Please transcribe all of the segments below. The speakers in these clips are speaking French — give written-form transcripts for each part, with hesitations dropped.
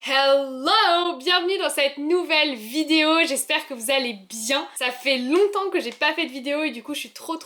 Hello! Bienvenue dans cette nouvelle vidéo, j'espère que vous allez bien. Ça fait longtemps que j'ai pas fait de vidéo et du coup je suis trop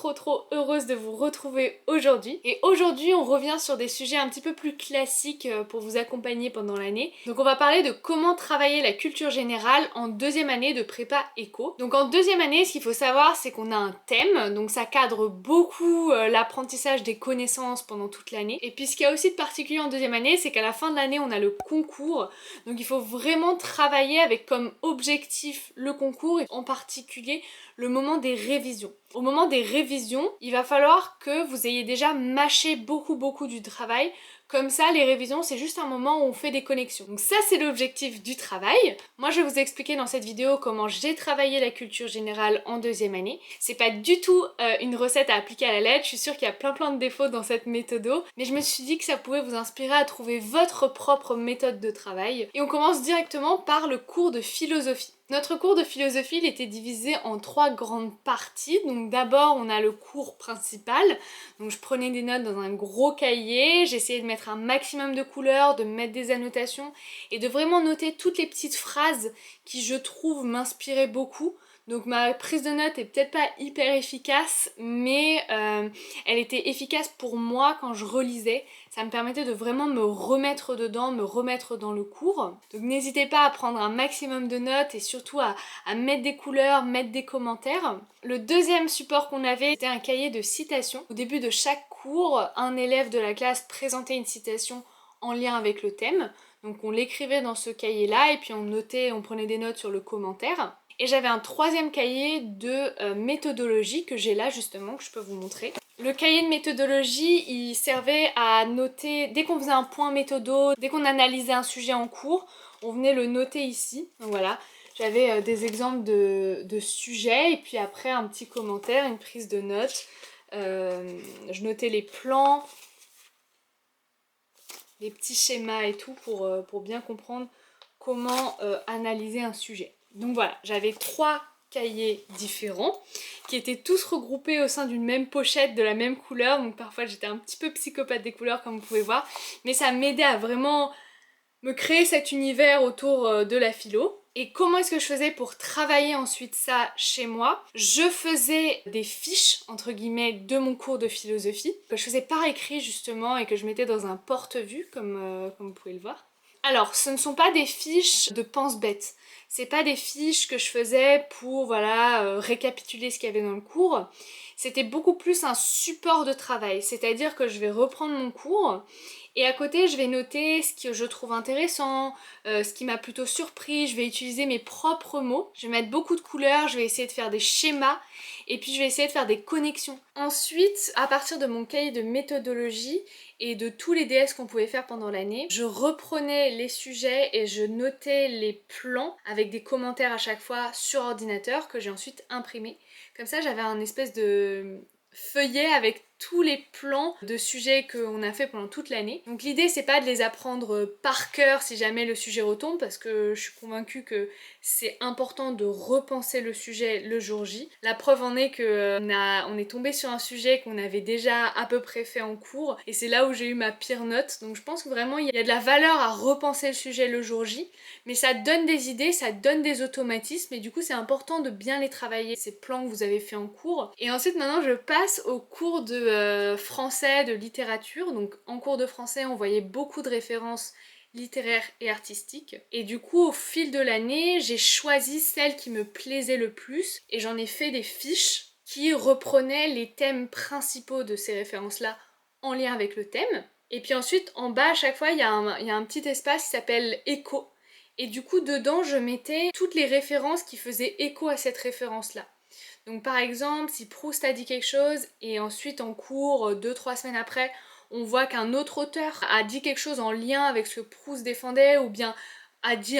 heureuse de vous retrouver aujourd'hui. Et aujourd'hui on revient sur des sujets un petit peu plus classiques pour vous accompagner pendant l'année. Donc on va parler de comment travailler la culture générale en deuxième année de prépa éco. Donc en deuxième année, ce qu'il faut savoir c'est qu'on a un thème, donc ça cadre beaucoup l'apprentissage des connaissances pendant toute l'année. Et puis ce qu'il y a aussi de particulier en deuxième année, c'est qu'à la fin de l'année on a le concours. Donc il faut vraiment travailler avec comme objectif le concours et en particulier le moment des révisions. Au moment des révisions, il va falloir que vous ayez déjà mâché beaucoup du travail. Comme ça, les révisions, c'est juste un moment où on fait des connexions. Donc ça, c'est l'objectif du travail. Moi, je vais vous expliquer dans cette vidéo comment j'ai travaillé la culture générale en deuxième année. C'est pas du tout une recette à appliquer à la lettre. Je suis sûre qu'il y a plein de défauts dans cette méthode, mais je me suis dit que ça pouvait vous inspirer à trouver votre propre méthode de travail. Et on commence directement par le cours de philosophie. Notre cours de philosophie, il était divisé en 3 grandes parties. Donc d'abord, on a le cours principal. Donc je prenais des notes dans un gros cahier, j'essayais de mettre un maximum de couleurs, de mettre des annotations et de vraiment noter toutes les petites phrases qui, je trouve, m'inspiraient beaucoup. Donc ma prise de notes est peut-être pas hyper efficace, mais elle était efficace pour moi quand je relisais. Ça me permettait de vraiment me remettre dedans, me remettre dans le cours. Donc n'hésitez pas à prendre un maximum de notes et surtout à mettre des couleurs, mettre des commentaires. Le deuxième support qu'on avait, c'était un cahier de citations. Au début de chaque cours, un élève de la classe présentait une citation en lien avec le thème. Donc on l'écrivait dans ce cahier-là et puis on notait, on prenait des notes sur le commentaire. Et j'avais un troisième cahier de méthodologie que j'ai là justement, que je peux vous montrer. Le cahier de méthodologie, il servait à noter, dès qu'on faisait un point méthodo, dès qu'on analysait un sujet en cours, on venait le noter ici. Donc voilà, j'avais des exemples de sujets et puis après un petit commentaire, une prise de notes. Je notais les plans, les petits schémas et tout pour bien comprendre comment analyser un sujet. Donc voilà, j'avais 3 cahiers différents qui étaient tous regroupés au sein d'une même pochette de la même couleur. Donc parfois j'étais un petit peu psychopathe des couleurs comme vous pouvez voir, mais ça m'aidait à vraiment me créer cet univers autour de la philo. Et comment est-ce que je faisais pour travailler ensuite ça chez moi? Je faisais des fiches, entre guillemets, de mon cours de philosophie, que je faisais par écrit justement et que je mettais dans un porte-vue, comme vous pouvez le voir. Alors, ce ne sont pas des fiches de pense-bête. C'est pas des fiches que je faisais pour, voilà, récapituler ce qu'il y avait dans le cours. C'était beaucoup plus un support de travail. C'est-à-dire que je vais reprendre mon cours et à côté, je vais noter ce que je trouve intéressant, ce qui m'a plutôt surpris. Je vais utiliser mes propres mots. Je vais mettre beaucoup de couleurs, je vais essayer de faire des schémas et puis je vais essayer de faire des connexions. Ensuite, à partir de mon cahier de méthodologie et de tous les DS qu'on pouvait faire pendant l'année, je reprenais les sujets et je notais les plans avec des commentaires à chaque fois sur ordinateur que j'ai ensuite imprimé. Comme ça, j'avais un espèce de feuillet avec tous les plans de sujets qu'on a fait pendant toute l'année. Donc l'idée c'est pas de les apprendre par cœur si jamais le sujet retombe, parce que je suis convaincue que c'est important de repenser le sujet le jour J. La preuve en est que on est tombé sur un sujet qu'on avait déjà à peu près fait en cours et c'est là où j'ai eu ma pire note. Donc je pense que vraiment il y a de la valeur à repenser le sujet le jour J, mais ça donne des idées, ça donne des automatismes et du coup c'est important de bien les travailler, ces plans que vous avez fait en cours. Et ensuite maintenant je passe au cours de français, de littérature. Donc en cours de français on voyait beaucoup de références littéraires et artistiques. Et du coup au fil de l'année j'ai choisi celles qui me plaisaient le plus et j'en ai fait des fiches qui reprenaient les thèmes principaux de ces références-là en lien avec le thème. Et puis ensuite en bas à chaque fois il y a un petit espace qui s'appelle écho. Et du coup dedans je mettais toutes les références qui faisaient écho à cette référence-là. Donc par exemple, si Proust a dit quelque chose et ensuite en cours, 2-3 semaines après, on voit qu'un autre auteur a dit quelque chose en lien avec ce que Proust défendait ou bien a dit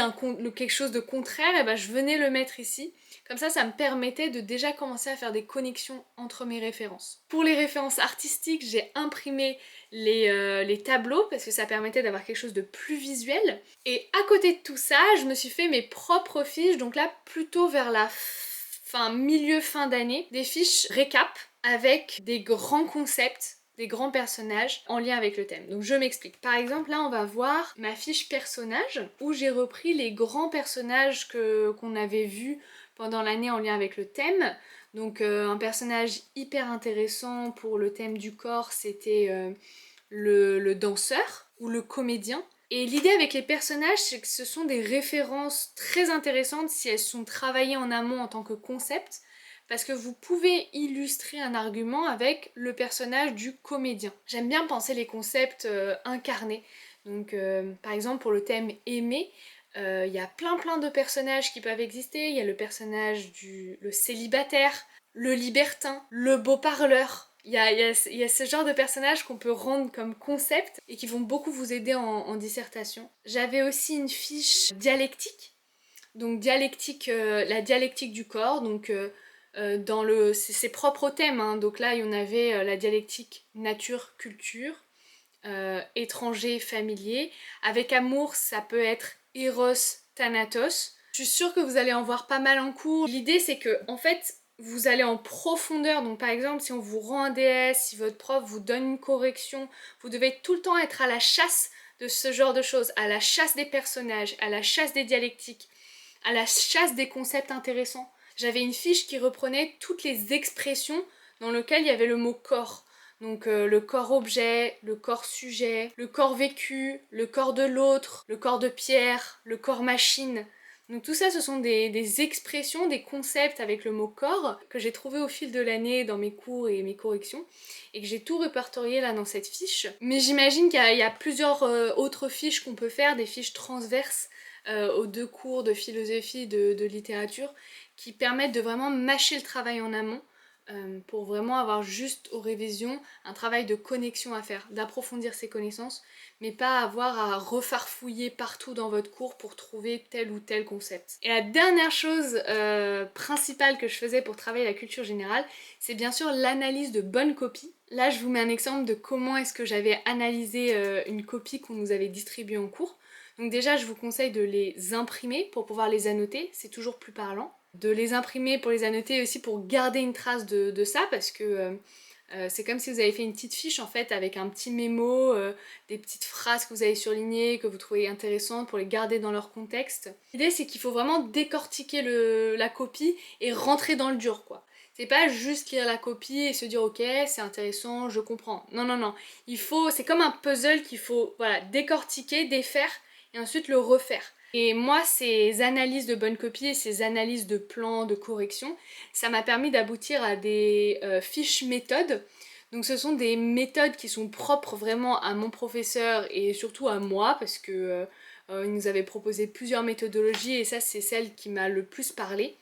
quelque chose de contraire, et ben je venais le mettre ici. Comme ça me permettait de déjà commencer à faire des connexions entre mes références. Pour les références artistiques, j'ai imprimé les tableaux parce que ça permettait d'avoir quelque chose de plus visuel. Et à côté de tout ça, je me suis fait mes propres fiches, donc là plutôt vers la milieu fin d'année, des fiches récap avec des grands concepts des grands personnages en lien avec le thème. Donc je m'explique. Par exemple, là on va voir ma fiche personnage où j'ai repris les grands personnages qu'on avait vus pendant l'année en lien avec le thème. Donc un personnage hyper intéressant pour le thème du corps, c'était le danseur ou le comédien. Et l'idée avec les personnages, c'est que ce sont des références très intéressantes si elles sont travaillées en amont en tant que concept, parce que vous pouvez illustrer un argument avec le personnage du comédien. J'aime bien penser les concepts incarnés. Donc par exemple pour le thème aimer, il y a plein de personnages qui peuvent exister. Il y a le personnage le célibataire, le libertin, le beau parleur. Il y a ce genre de personnages qu'on peut rendre comme concept et qui vont beaucoup vous aider en dissertation. J'avais aussi une fiche dialectique. Donc dialectique, la dialectique du corps, donc c'est propre au thème, hein. Donc là il y en avait la dialectique nature-culture, étranger, familier. Avec amour, ça peut être Eros, Thanatos. Je suis sûre que vous allez en voir pas mal en cours. L'idée c'est que en fait vous allez en profondeur. Donc par exemple si on vous rend un DS, si votre prof vous donne une correction, vous devez tout le temps être à la chasse de ce genre de choses, à la chasse des personnages, à la chasse des dialectiques, à la chasse des concepts intéressants. J'avais une fiche qui reprenait toutes les expressions dans lesquelles il y avait le mot corps. Donc le corps objet, le corps sujet, le corps vécu, le corps de l'autre, le corps de pierre, le corps machine. Donc tout ça ce sont des expressions, des concepts avec le mot corps que j'ai trouvé au fil de l'année dans mes cours et mes corrections et que j'ai tout répertorié là dans cette fiche. Mais j'imagine qu'il y a plusieurs autres fiches qu'on peut faire, des fiches transverses aux 2 cours de philosophie, de littérature, qui permettent de vraiment mâcher le travail en amont pour vraiment avoir juste aux révisions un travail de connexion à faire, d'approfondir ses connaissances, mais pas avoir à refarfouiller partout dans votre cours pour trouver tel ou tel concept. Et la dernière chose principale que je faisais pour travailler la culture générale, c'est bien sûr l'analyse de bonnes copies. Là je vous mets un exemple de comment est-ce que j'avais analysé une copie qu'on nous avait distribuée en cours. Donc déjà je vous conseille de les imprimer pour pouvoir les annoter, c'est toujours plus parlant. De les imprimer pour les annoter et aussi pour garder une trace de ça, parce que c'est comme si vous avez fait une petite fiche en fait avec un petit mémo, des petites phrases que vous avez surlignées, que vous trouvez intéressantes pour les garder dans leur contexte. L'idée c'est qu'il faut vraiment décortiquer la copie et rentrer dans le dur quoi. C'est pas juste lire la copie et se dire ok c'est intéressant, je comprends. Non, c'est comme un puzzle qu'il faut voilà, décortiquer, défaire et ensuite le refaire. Et moi, ces analyses de bonne copie et ces analyses de plans, de correction, ça m'a permis d'aboutir à des fiches méthodes. Donc ce sont des méthodes qui sont propres vraiment à mon professeur et surtout à moi, parce que il nous avait proposé plusieurs méthodologies et ça c'est celle qui m'a le plus parlé.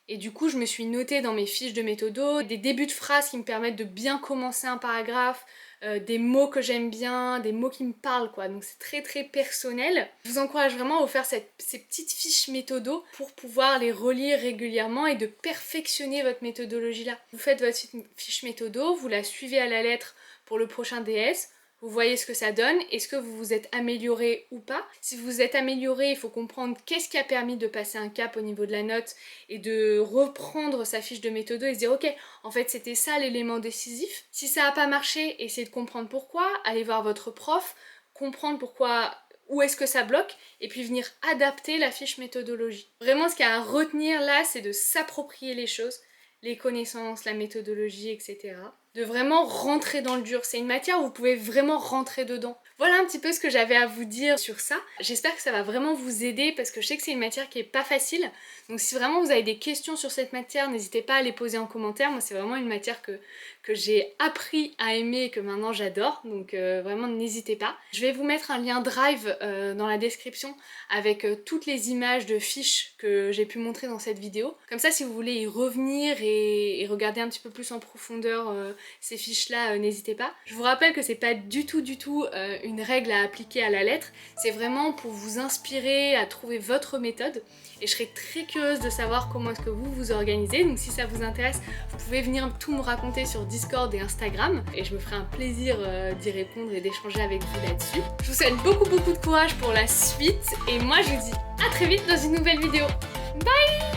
Et du coup je me suis notée dans mes fiches de méthodo des débuts de phrases qui me permettent de bien commencer un paragraphe, des mots que j'aime bien, des mots qui me parlent quoi, donc c'est très personnel. Je vous encourage vraiment à vous faire ces petites fiches méthodo pour pouvoir les relire régulièrement et de perfectionner votre méthodologie là. Vous faites votre fiche méthodo, vous la suivez à la lettre pour le prochain DS, vous voyez ce que ça donne, est-ce que vous vous êtes amélioré ou pas. Si vous vous êtes amélioré, il faut comprendre qu'est-ce qui a permis de passer un cap au niveau de la note et de reprendre sa fiche de méthodo et se dire ok, en fait c'était ça l'élément décisif. Si ça n'a pas marché, essayez de comprendre pourquoi, allez voir votre prof, comprendre pourquoi, où est-ce que ça bloque et puis venir adapter la fiche méthodologie. Vraiment ce qu'il y a à retenir là, c'est de s'approprier les choses, les connaissances, la méthodologie, etc. De vraiment rentrer dans le dur. C'est une matière où vous pouvez vraiment rentrer dedans. Voilà un petit peu ce que j'avais à vous dire sur ça. J'espère que ça va vraiment vous aider parce que je sais que c'est une matière qui est pas facile. Donc si vraiment vous avez des questions sur cette matière, n'hésitez pas à les poser en commentaire. Moi c'est vraiment une matière que j'ai appris à aimer et que maintenant j'adore. Donc vraiment n'hésitez pas. Je vais vous mettre un lien Drive dans la description avec toutes les images de fiches que j'ai pu montrer dans cette vidéo. Comme ça si vous voulez y revenir et regarder un petit peu plus en profondeur ces fiches là, n'hésitez pas. Je vous rappelle que c'est pas du tout une règle à appliquer à la lettre, c'est vraiment pour vous inspirer à trouver votre méthode et je serais très curieuse de savoir comment est-ce que vous vous organisez. Donc si ça vous intéresse, vous pouvez venir tout me raconter sur Discord et Instagram et je me ferai un plaisir d'y répondre et d'échanger avec vous là-dessus. Je vous souhaite beaucoup de courage pour la suite et moi je vous dis à très vite dans une nouvelle vidéo. Bye!